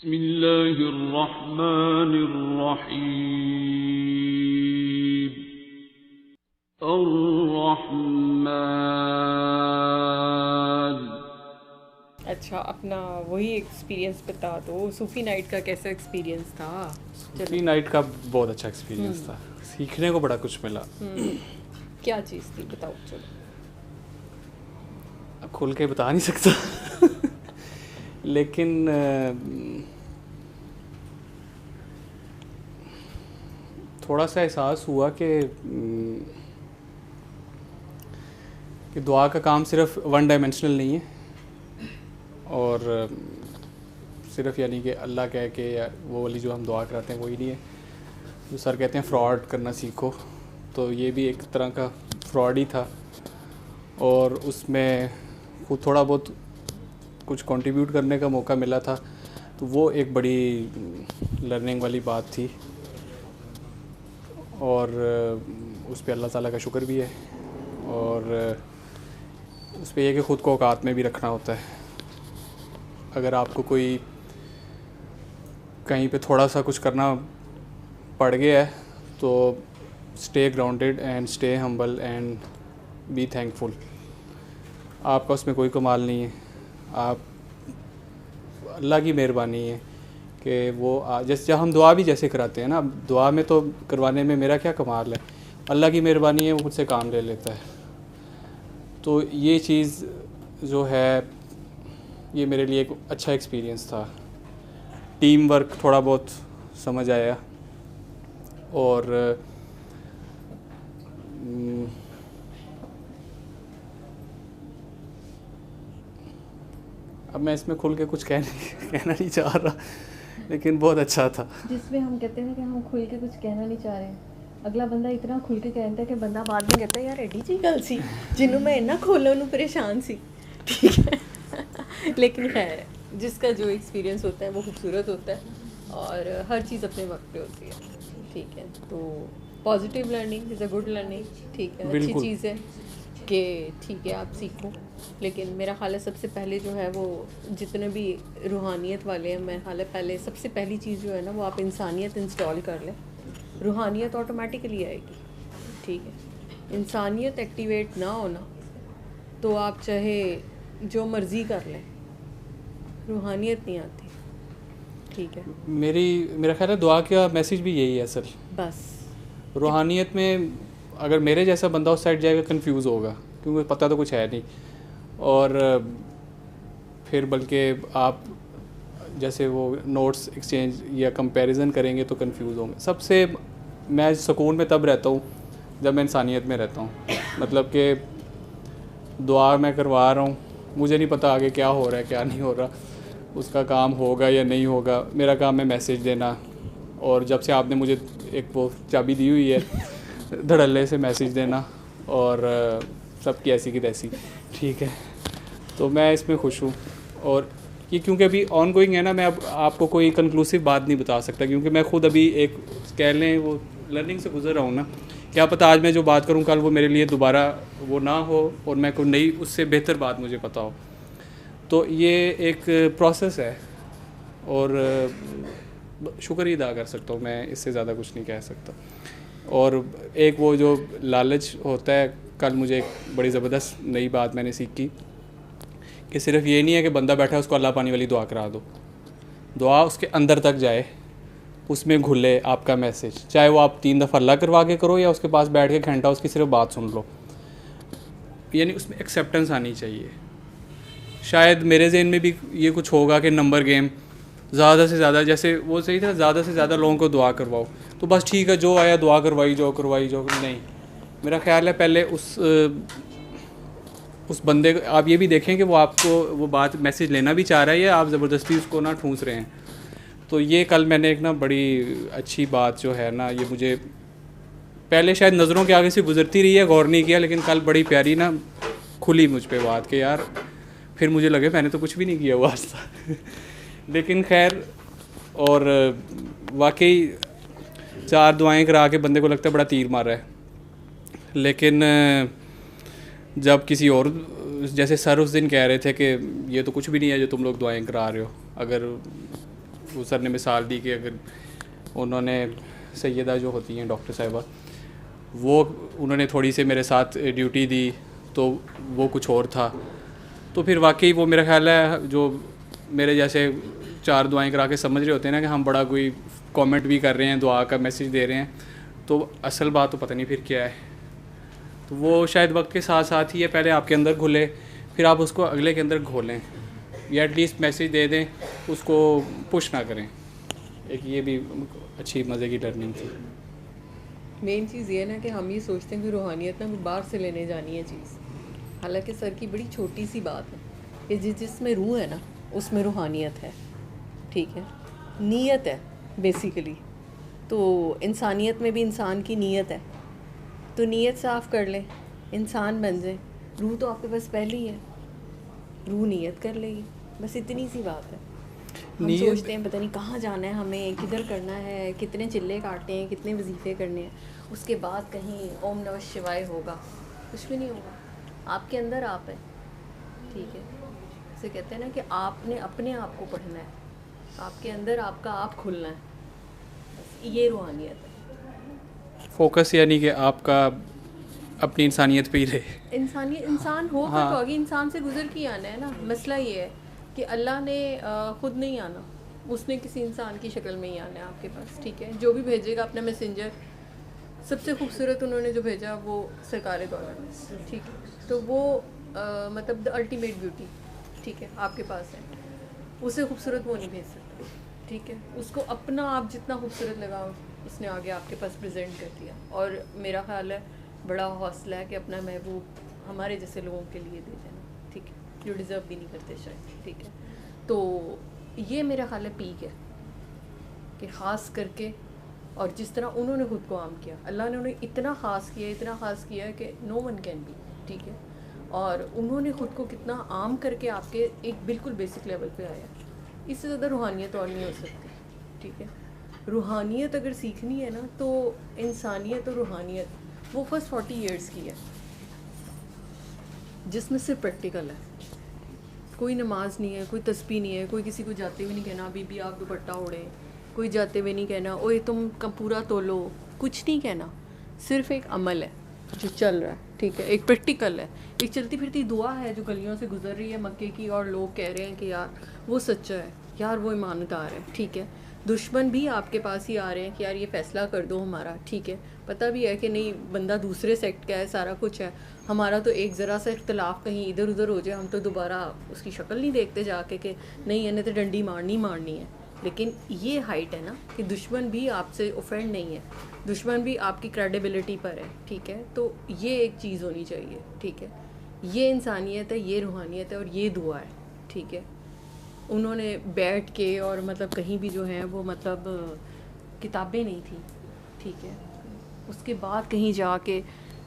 बिस्मिल्लाहिर्रहमानिर्रहीम। अर्रहमान। अच्छा, अपना वही एक्सपीरियंस बता दो, सूफी नाइट का कैसा एक्सपीरियंस था? सूफी नाइट का बहुत अच्छा एक्सपीरियंस था, सीखने को बड़ा कुछ मिला। क्या चीज़ थी बताओ। चलो, अब खुल के बता नहीं सकता लेकिन थोड़ा सा एहसास हुआ कि दुआ का काम सिर्फ वन डायमेंशनल नहीं है, और सिर्फ यानी कि अल्लाह कह के या वो वाली जो हम दुआ कराते हैं वही नहीं है। जो सर कहते हैं फ्रॉड करना सीखो, तो ये भी एक तरह का फ्रॉड ही था, और उसमें खुद थोड़ा बहुत कुछ कंट्रीब्यूट करने का मौका मिला था, तो वो एक बड़ी लर्निंग वाली बात थी, और उस पर अल्लाह ताला का शुक्र भी है, और उस पर यह कि ख़ुद को औकात में भी रखना होता है। अगर आपको कोई कहीं पे थोड़ा सा कुछ करना पड़ गया है तो stay grounded and stay humble and be thankful. आपका उसमें कोई कमाल नहीं है, आप अल्लाह की मेहरबानी है कि वो जैसे हम दुआ भी जैसे कराते हैं ना, दुआ में तो करवाने में मेरा क्या कमाल है, अल्लाह की मेहरबानी है, वो मुझसे काम ले लेता है। तो ये चीज़ जो है ये मेरे लिए एक अच्छा एक्सपीरियंस था। टीम वर्क थोड़ा बहुत समझ आया, और अब मैं इसमें खुल के कुछ कहना नहीं चाह रहा, लेकिन बहुत अच्छा था। जिसमें हम कहते हैं कि हम खुल के कुछ कहना नहीं चाह रहे, अगला बंदा इतना खुल के कहता है कि बंदा बाद में कहता है यार एडी जी गल सी जिन्हों मैं इन्ना खोलो नू परेशान सी। ठीक है लेकिन खैर, जिसका जो एक्सपीरियंस होता है वो खूबसूरत होता है, और हर चीज़ अपने वक्त पे होती है। ठीक है, तो positive learning is a good learning. ठीक है, अच्छी चीज़ है कि ठीक है आप सीखो, लेकिन मेरा ख्याल है सबसे पहले जो है वो जितने भी रूहानियत वाले हैं, मेरा ख्याल है पहले सबसे पहली चीज़ जो है ना वो आप इंसानियत इंस्टॉल कर लें, रूहानियत ऑटोमेटिकली आएगी। ठीक है, इंसानियत एक्टिवेट ना होना तो आप चाहे जो मर्ज़ी कर लें, रूहानियत नहीं आती। ठीक है, मेरा ख्याल है दुआ का मैसेज भी यही है असल। बस रूहानियत में अगर मेरे जैसा बंदा उस साइड जाएगा कंफ्यूज होगा, क्योंकि पता तो कुछ है नहीं, और फिर बल्कि आप जैसे वो नोट्स एक्सचेंज या कंपैरिजन करेंगे तो कंफ्यूज होंगे। सबसे मैं सुकून में तब रहता हूँ जब मैं इंसानियत में रहता हूँ, मतलब कि दुआ मैं करवा रहा हूँ, मुझे नहीं पता आगे क्या हो रहा है क्या नहीं हो रहा, उसका काम होगा या नहीं होगा, मेरा काम है मैसेज देना। और जब से आपने मुझे एक वो चाबी दी हुई है धड़ल्ले से मैसेज देना, और सबकी ऐसी की तैसी। ठीक है, तो मैं इसमें खुश हूँ, और ये क्योंकि अभी ऑन गोइंग है ना, मैं अब आपको कोई कंक्लूसिव बात नहीं बता सकता, क्योंकि मैं ख़ुद अभी एक कह लें वो लर्निंग से गुजर रहा हूँ ना। क्या पता आज मैं जो बात करूँ कल वो मेरे लिए दोबारा वो ना हो, और मैं कोई नई उससे बेहतर बात मुझे पता हो। तो ये एक प्रोसेस है, और शुक्र ही अदा कर सकता हूँ मैं, इससे ज़्यादा कुछ नहीं कह सकता। और एक वो जो लालच होता है, कल मुझे एक बड़ी ज़बरदस्त नई बात मैंने सीखी कि सिर्फ ये नहीं है कि बंदा बैठा है उसको अल्लाह पानी वाली दुआ करा दो, दुआ उसके अंदर तक जाए, उसमें घुले आपका मैसेज, चाहे वो आप 3 दफ़ा अल्लाह करवा के करो या उसके पास बैठ के घंटा उसकी सिर्फ बात सुन लो, यानी उसमें एक्सेप्टेंस आनी चाहिए। शायद मेरे ज़हन में भी ये कुछ होगा कि नंबर गेम, ज़्यादा से ज़्यादा, जैसे वो सही था, ज़्यादा से ज़्यादा लोगों को दुआ करवाओ, तो बस ठीक है जो आया दुआ करवाई जो नहीं। मेरा ख्याल है पहले उस बंदे को आप ये भी देखें कि वो आपको वो बात मैसेज लेना भी चाह रहा है या आप ज़बरदस्ती उसको ना ठूंस रहे हैं। तो ये कल मैंने एक ना बड़ी अच्छी बात जो है ना, ये मुझे पहले शायद नज़रों के आगे से गुजरती रही है, गौर नहीं किया, लेकिन कल बड़ी प्यारी ना खुली मुझ पे बात के यार, फिर मुझे लगे मैंने तो कुछ भी नहीं किया हुआ आज तक लेकिन खैर, और वाकई 4 दुआएं करा के बंदे को लगता है बड़ा तीर मारा है, लेकिन जब किसी और, जैसे सर उस दिन कह रहे थे कि ये तो कुछ भी नहीं है जो तुम लोग दुआएं करा रहे हो, अगर वो सर ने मिसाल दी कि अगर उन्होंने सैयदा जो होती हैं डॉक्टर साहिबा, वो उन्होंने थोड़ी सी मेरे साथ ड्यूटी दी तो वो कुछ और था, तो फिर वाकई वो मेरा ख्याल है जो मेरे जैसे 4 दुआएं करा के समझ रहे होते हैं ना कि हम बड़ा कोई कमेंट भी कर रहे हैं, दुआ का मैसेज दे रहे हैं, तो असल बात तो पता नहीं फिर क्या है। तो वो शायद वक्त के साथ साथ ही है, पहले आपके अंदर घुले फिर आप उसको अगले के अंदर घोलें, या एटलीस्ट मैसेज दे दें, उसको पुश ना करें। एक ये भी अच्छी मज़े की लर्निंग थी। मेन चीज़ ये है ना कि हम ये सोचते हैं कि रूहानियत ना बाहर से लेने जानी है चीज़, हालांकि सर की बड़ी छोटी सी बात है कि जिसमें रूह है ना उसमें रूहानियत है, ठीक है, नीयत है बेसिकली। तो इंसानियत में भी इंसान की नीयत है, तो नीयत साफ़ कर लें, इंसान बन जाए। रूह तो आपके पास पहले ही है, रूह नीयत कर लेगी, बस इतनी सी बात है। हम सोचते हैं पता नहीं कहाँ जाना है हमें, किधर करना है, कितने चिल्ले काटने हैं, कितने वजीफ़े करने हैं, उसके बाद कहीं ओम नमः शिवाय होगा, कुछ भी नहीं होगा। आपके अंदर आप है, ठीक है। इसे कहते हैं ना कि आपने अपने आप को पढ़ना है, आपके अंदर आपका आप खुलना है, बस ये रूहानियत है। फोकस यानी कि आपका अपनी इंसानियत पे ही रहे। इंसान हो हाँ। तो आगे इंसान से गुजर के आना है ना। मसला ये है कि अल्लाह ने ख़ुद नहीं आना, उसने किसी इंसान की शक्ल में ही आना है आपके पास, ठीक है। जो भी भेजेगा अपना मैसेंजर, सबसे खूबसूरत उन्होंने जो भेजा वो सरकार दौलत है, ठीक है। तो वो मतलब द अल्टीमेट ब्यूटी, ठीक है, आपके पास है, उससे खूबसूरत वो नहीं भेज सकते, ठीक है। उसको अपना आप जितना खूबसूरत लगा उसने आगे आपके पास प्रेजेंट कर दिया। और मेरा ख्याल है बड़ा हौसला है कि अपना महबूब हमारे जैसे लोगों के लिए दे देना, ठीक है, जो डिज़र्व भी नहीं करते शायद, ठीक है। तो ये मेरा ख्याल है पीक है कि ख़ास करके, और जिस तरह उन्होंने ख़ुद को आम किया, अल्लाह ने उन्हें इतना ख़ास किया, इतना ख़ास किया कि नो वन कैन बी, ठीक है। और उन्होंने ख़ुद को कितना आम करके आपके एक बिल्कुल बेसिक लेवल पे आया, इससे ज़्यादा रूहानियत और नहीं हो सकती, ठीक है। रूहानियत अगर सीखनी है ना तो इंसानियत और रूहानियत वो फर्स्ट 40 ईयर्स की है, जिसमें सिर्फ प्रैक्टिकल है। कोई नमाज नहीं है, कोई तस्बीह नहीं है, कोई किसी को जाते हुए नहीं कहना बीबी आप दुपट्टा ओढ़े, कोई जाते हुए नहीं कहना ओए तुम पूरा तोलो, कुछ नहीं कहना, सिर्फ एक अमल है जो चल रहा है, ठीक है, एक प्रैक्टिकल है, एक चलती फिरती दुआ है जो गलियों से गुजर रही है मक्के की, और लोग कह रहे हैं कि यार वो सच्चा है, यार वो ईमानदार है, ठीक है। दुश्मन भी आपके पास ही आ रहे हैं कि यार ये फ़ैसला कर दो हमारा, ठीक है। पता भी है कि नहीं बंदा दूसरे सेक्ट का है, सारा कुछ है, हमारा तो एक ज़रा सा इख्तलाफ कहीं इधर उधर हो जाए, हम तो दोबारा उसकी शक्ल नहीं देखते जाके कि नहीं इन्हें तो डंडी मारनी है। लेकिन ये हाइट है ना कि दुश्मन भी आपसे ऑफेंड नहीं है, दुश्मन भी आपकी क्रेडिबिलिटी पर है, ठीक है। तो ये एक चीज़ होनी चाहिए, ठीक है। ये इंसानियत है, ये रूहानियत है और ये दुआ है, ठीक है। उन्होंने बैठ के और मतलब कहीं भी जो है वो मतलब किताबें नहीं थी, ठीक है। उसके बाद कहीं जाके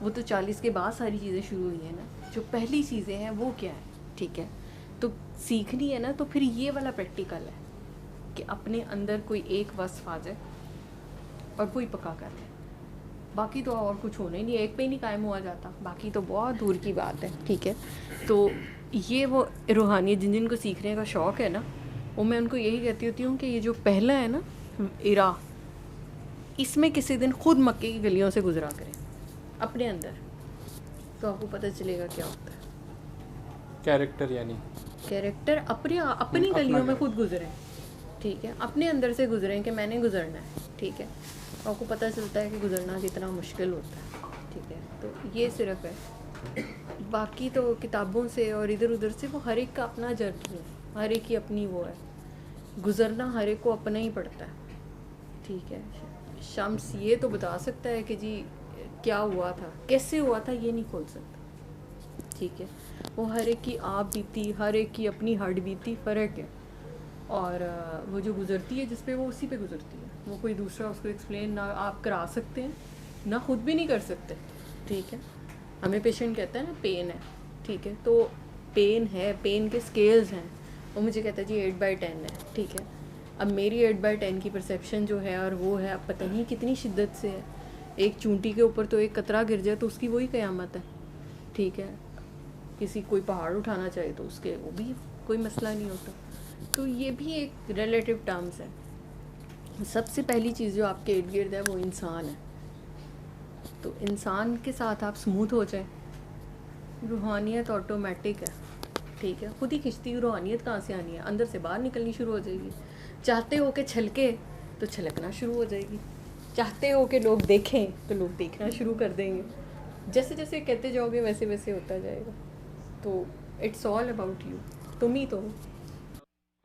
वो तो 40 के बाद सारी चीज़ें शुरू हुई हैं ना, जो पहली चीज़ें हैं वो क्या है, ठीक है। तो सीखनी है ना, तो फिर ये वाला प्रैक्टिकल है कि अपने अंदर कोई एक वस्फ आ जाए और कोई पक्का कर ले, बाकी तो और कुछ होना ही नहीं, एक पे ही नहीं कायम हुआ जाता, बाकी तो बहुत दूर की बात है, ठीक है। तो ये वो रूहानियत जिनको सीखने का शौक़ है ना, वो मैं उनको यही कहती होती हूँ कि ये जो पहला है ना इरा, इसमें किसी दिन खुद मक्के की गलियों से गुजरा करें अपने अंदर, तो आपको पता चलेगा क्या होता है। कैरेक्टर यानी कैरेक्टर अपनी गलियों में खुद गुजरें, ठीक है, अपने अंदर से गुजरें कि मैंने गुजरना है, ठीक है। आपको पता चलता है कि गुजरना कितना मुश्किल होता है, ठीक है। तो ये सिर्फ है, बाकी तो किताबों से और इधर उधर से वो हर एक का अपना जर्नी है, हर एक की अपनी वो है, गुजरना हर एक को अपना ही पड़ता है, ठीक है। शम्स ये तो बता सकता है कि जी क्या हुआ था, कैसे हुआ था, ये नहीं खोल सकता, ठीक है। वो हर एक की आप बीती, हर एक की अपनी हड बीती फ़र्क है, और वो जो गुज़रती है जिस पे वो उसी पे गुज़रती है, वो कोई दूसरा उसको एक्सप्लेन ना आप करा सकते हैं ना खुद भी नहीं कर सकते, ठीक है। हमें पेशेंट कहता है ना पेन है, ठीक है, तो पेन है, पेन के स्केल्स हैं, वो मुझे कहता है जी 8/10 है, ठीक है। अब मेरी 8/10 की परसेप्शन जो है और वो है, अब पता नहीं कितनी शिद्दत से है, एक चूंटी के ऊपर तो एक कतरा गिर जाए तो उसकी वही क़यामत है, ठीक है। किसी कोई पहाड़ उठाना चाहे तो उसके वो भी कोई मसला नहीं होता। तो ये भी एक रिलेटिव टर्म्स है। सबसे पहली चीज़ जो आपके इर्द गिर्द है वो इंसान है। तो इंसान के साथ आप स्मूथ हो जाए, रूहानियत ऑटोमेटिक है, ठीक है, खुद ही खिंचती हुई रूहानियत कहाँ से आनी है, अंदर से बाहर निकलनी शुरू हो जाएगी। चाहते हो कि छलके तो छलकना शुरू हो जाएगी, चाहते हो कि लोग देखें तो लोग देखना शुरू कर देंगे। जैसे जैसे कहते जाओगे वैसे वैसे होता जाएगा। तो इट्स ऑल अबाउट यू, तुम ही तो हो।